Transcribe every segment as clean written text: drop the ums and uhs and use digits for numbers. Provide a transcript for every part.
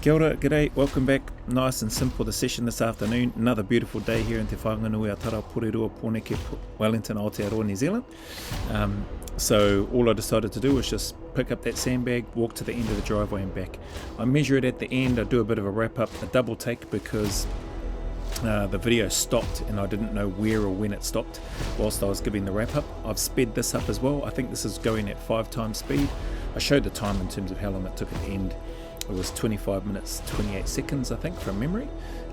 Kia ora, g'day, welcome back. Nice and simple the session this afternoon. Another beautiful day here in Te Whanganui a Tara Porirua Pōneke, Wellington, Aotearoa, New Zealand. So all I decided to do was just pick up that sandbag, walk to the end of the driveway and back. I measure it at the end, I do a bit of a wrap up, a double take because the video stopped and I didn't know where or when it stopped whilst I was giving the wrap up. I've sped this up as well. I think this is going at 5 times speed. I showed the time in terms of how long it took at the end. It was 25 minutes 28 seconds, I think, from memory.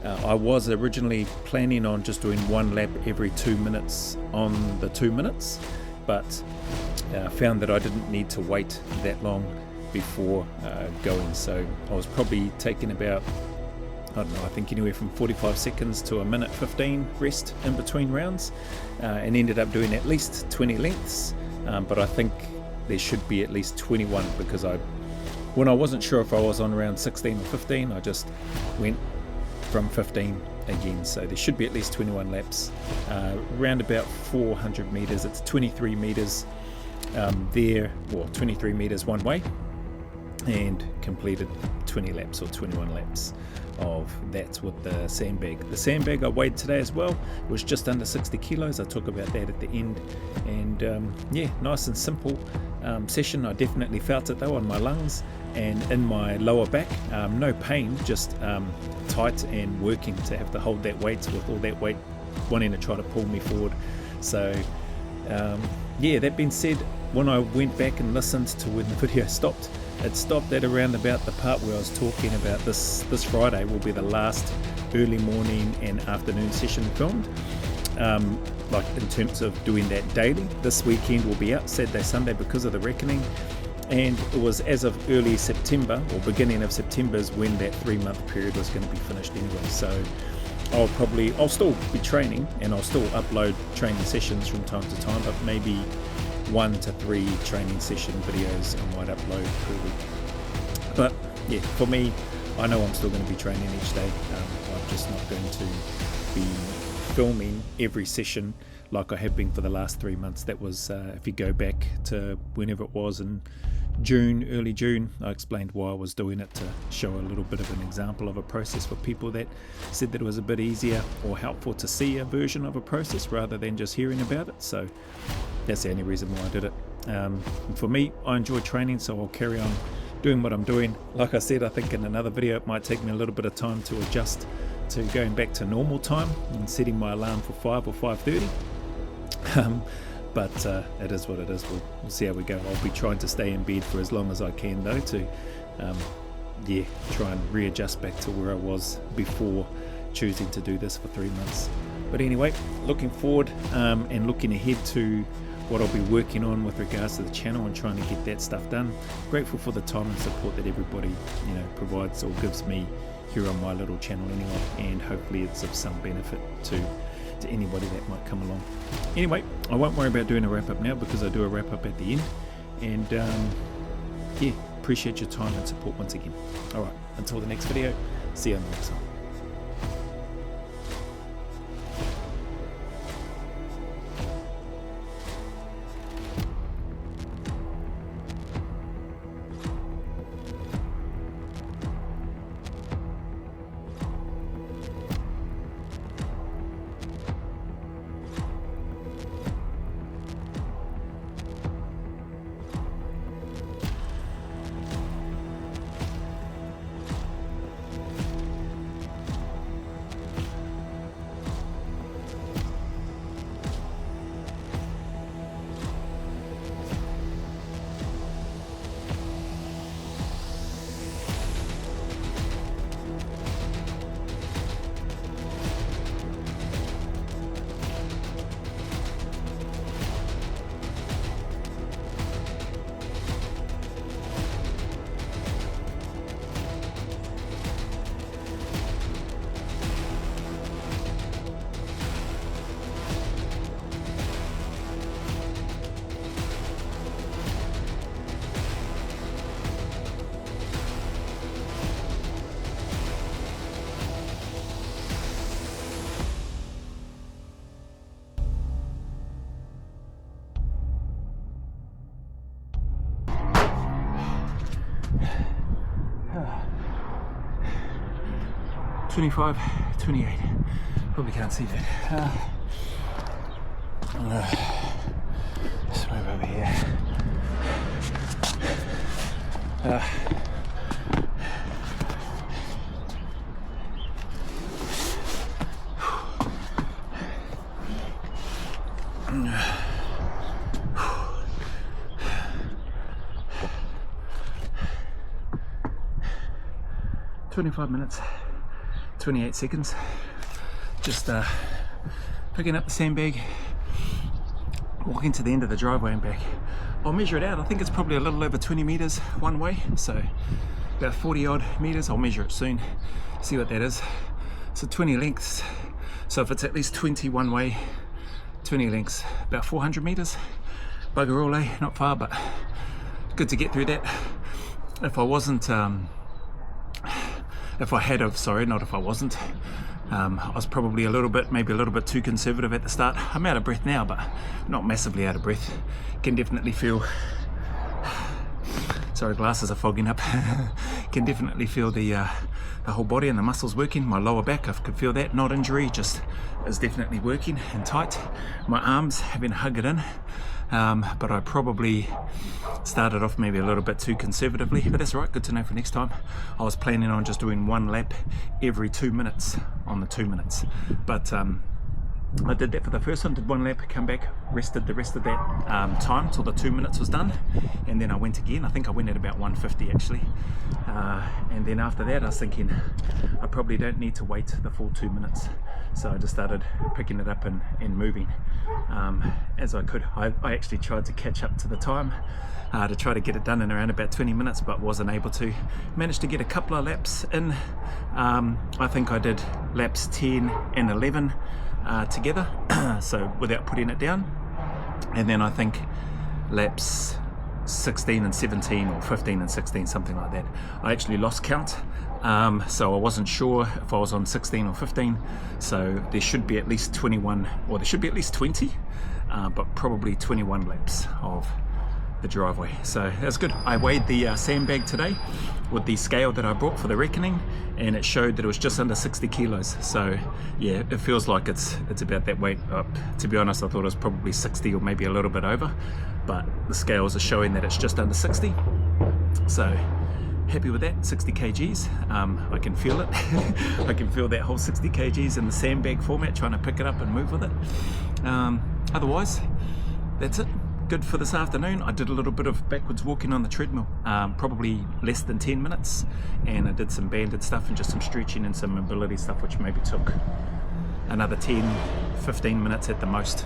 I was originally planning on just doing one lap every 2 minutes on the 2 minutes, but found that I didn't need to wait that long before going. So I was probably taking about, I don't know, I think anywhere from 45 seconds to a minute 15 rest in between rounds, and ended up doing at least 20 lengths, but I think there should be at least 21 because when I wasn't sure if I was on around 16 or 15, I just went from 15 again. So there should be at least 21 laps, around about 400 meters. It's 23 meters there, or 23 meters one way, and completed 20 laps or 21 laps of that with the sandbag. The sandbag I weighed today as well was just under 60 kilos. I talk about that at the end, and yeah, nice and simple session. I definitely felt it though on my lungs and in my lower back. No pain, just tight and working to have to hold that weight with all that weight wanting to try to pull me forward. So yeah, that being said, when I went back and listened to when the video stopped, it stopped at around about the part where I was talking about this Friday will be the last early morning and afternoon session filmed, like in terms of doing that daily. This weekend will be out Saturday, Sunday because of the reckoning, and it was as of early September or beginning of September is when that 3-month period was going to be finished anyway. So I'll still be training and I'll still upload training sessions from time to time, but maybe 1 to 3 training session videos I might upload per week. But yeah, for me, I know I'm still going to be training each day. I'm just not going to be filming every session like I have been for the last 3 months. That was, if you go back to whenever it was in June, early June, I explained why I was doing it, to show a little bit of an example of a process for people that said that it was a bit easier or helpful to see a version of a process rather than just hearing about it. So that's the only reason why I did it. For me, I enjoy training, so I'll carry on doing what I'm doing. Like I said, I think in another video it might take me a little bit of time to adjust to going back to normal time and setting my alarm for 5 or 5:30. But it is what it is. We'll see how we go. I'll be trying to stay in bed for as long as I can though, to yeah, try and readjust back to where I was before choosing to do this for 3 months. But anyway, looking forward and looking ahead to what I'll be working on with regards to the channel and trying to get that stuff done. Grateful for the time and support that everybody provides or gives me here on my little channel anyway, and hopefully it's of some benefit to anybody that might come along. Anyway, I won't worry about doing a wrap up now because I do a wrap up at the end, and yeah, appreciate your time and support once again. Alright, until the next video, see you on the next one. 25, 28. Probably can't see that. Let's move over here. 25 minutes, 28 seconds. Just picking up the sandbag, walking to the end of the driveway and back. I'll measure it out. I think it's probably a little over 20 meters one way, so about 40 odd meters. I'll measure it soon, see what that is. So 20 lengths. So if it's at least 20 one way, 20 lengths, about 400 meters. Bugger all, eh? Not far, but good to get through that. If I wasn't, if I had of, sorry, not if I wasn't, I was probably maybe a little bit too conservative at the start. I'm out of breath now, but not massively out of breath. Can definitely feel, sorry, glasses are fogging up. Can definitely feel the whole body and the muscles working. My lower back, I could feel that, not injury, just is definitely working and tight. My arms have been hugged in, but I probably started off maybe a little bit too conservatively, but that's right, good to know for next time. I was planning on just doing one lap every 2 minutes on the 2 minutes, but I did that for the first one, did one lap, come back, rested the rest of that time till the 2 minutes was done, and then I went again. I think I went at about 150 actually, and then after that I was thinking I probably don't need to wait the full 2 minutes, so I just started picking it up and moving as I could. I actually tried to catch up to the time to try to get it done in around about 20 minutes, but wasn't able to. Managed to get a couple of laps in. I think I did laps 10 and 11 together, so without putting it down, and then I think laps 16 and 17 or 15 and 16, something like that. I actually lost count, so I wasn't sure if I was on 16 or 15, so there should be at least 21, or there should be at least 20, but probably 21 laps of the driveway. So that's good. I weighed the sandbag today with the scale that I brought for the reckoning, and it showed that it was just under 60 kilos. So yeah, it feels like it's about that weight. To be honest, I thought it was probably 60 or maybe a little bit over, but the scales are showing that it's just under 60. So happy with that. 60 kgs. I can feel it. I can feel that whole 60 kgs in the sandbag format, trying to pick it up and move with it. Otherwise, that's it. Good for this afternoon. I did a little bit of backwards walking on the treadmill, probably less than 10 minutes, and I did some banded stuff and just some stretching and some mobility stuff, which maybe took another 10-15 minutes at the most.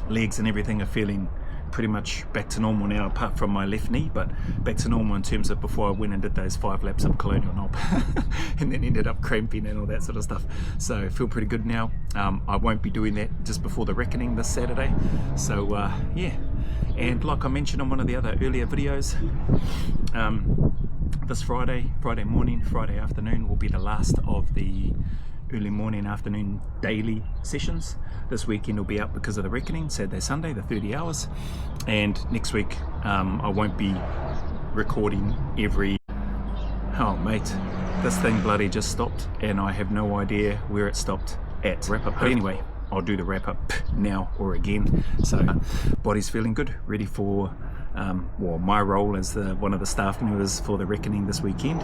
Legs and everything are feeling pretty much back to normal now, apart from my left knee, but back to normal in terms of before I went and did those 5 laps up Colonial Knob and then ended up cramping and all that sort of stuff. So I feel pretty good now. I won't be doing that just before the reckoning this Saturday, so yeah. And like I mentioned on one of the other earlier videos, this Friday morning, Friday afternoon will be the last of the early morning, afternoon, daily sessions. This weekend will be out because of the reckoning, Saturday, Sunday, the 30 hours. And next week, I won't be recording every... Oh, mate, this thing bloody just stopped, and I have no idea where it stopped at. Wrap up. But anyway, I'll do the wrap up now or again. So, body's feeling good, ready for well, my role as one of the staff members for the reckoning this weekend,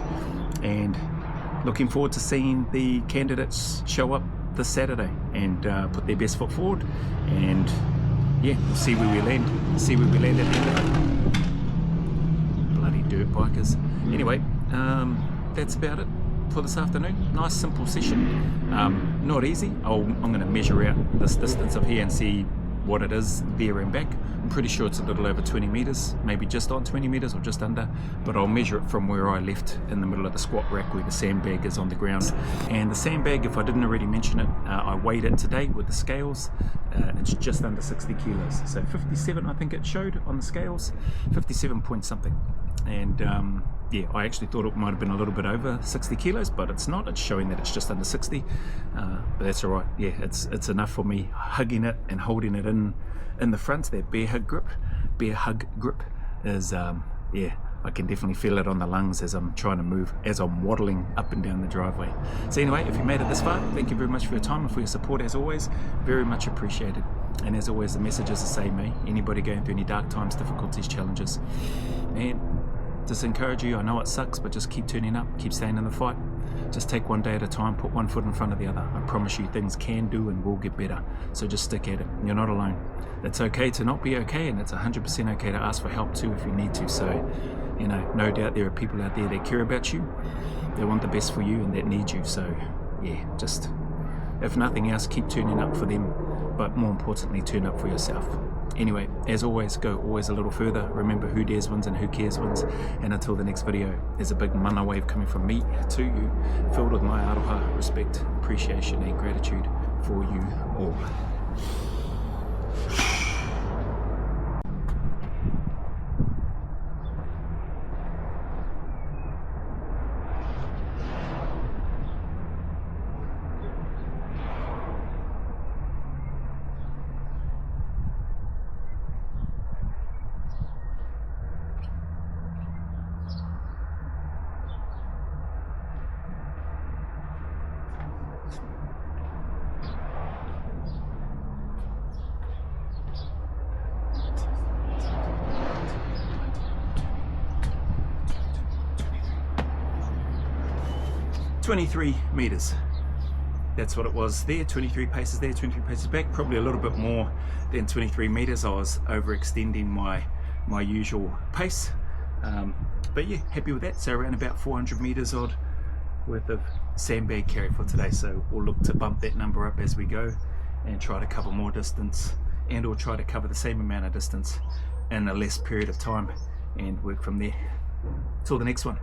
and looking forward to seeing the candidates show up this Saturday and put their best foot forward, and yeah, we'll see where we land. See where we land at the end of it. Bloody dirt bikers. Anyway, that's about it for this afternoon. Nice simple session. Not easy. I'm going to measure out this distance of here and see what it is there and back. I'm pretty sure it's a little over 20 meters, maybe just on 20 meters or just under, but I'll measure it from where I left in the middle of the squat rack where the sandbag is on the ground. And the sandbag, if I didn't already mention it, I weighed it today with the scales. It's just under 60 kilos, so 57 I think it showed on the scales, 57 point something. And yeah, I actually thought it might have been a little bit over 60 kilos, but it's not. It's showing that it's just under 60, but that's all right. Yeah, it's enough for me hugging it and holding it in the front. That bear hug grip is yeah, I can definitely feel it on the lungs as I'm trying to move, as I'm waddling up and down the driveway. So anyway, if you made it this far, thank you very much for your time and for your support as always. Very much appreciated. And as always, the message is the same, eh? Anybody going through any dark times, difficulties, challenges, man, just encourage you. I know it sucks, but just keep turning up, keep staying in the fight. Just take one day at a time, put one foot in front of the other. I promise you things can do and will get better. So just stick at it. You're not alone. It's okay to not be okay, and it's 100% okay to ask for help too if you need to. So, you know, no doubt there are people out there that care about you. They want the best for you and that need you. So yeah, just, if nothing else, keep turning up for them, but more importantly, turn up for yourself. Anyway, as always, go always a little further. Remember, who dares wins and who cares wins. And until the next video, there's a big mana wave coming from me to you, filled with my aroha, respect, appreciation and gratitude for you all. 23 meters. That's what it was there. 23 paces there, 23 paces back. Probably a little bit more than 23 meters. I was overextending my usual pace. But yeah, happy with that. So around about 400 meters odd worth of sandbag carry for today. So we'll look to bump that number up as we go and try to cover more distance, and or try to cover the same amount of distance in a less period of time and work from there. Till the next one.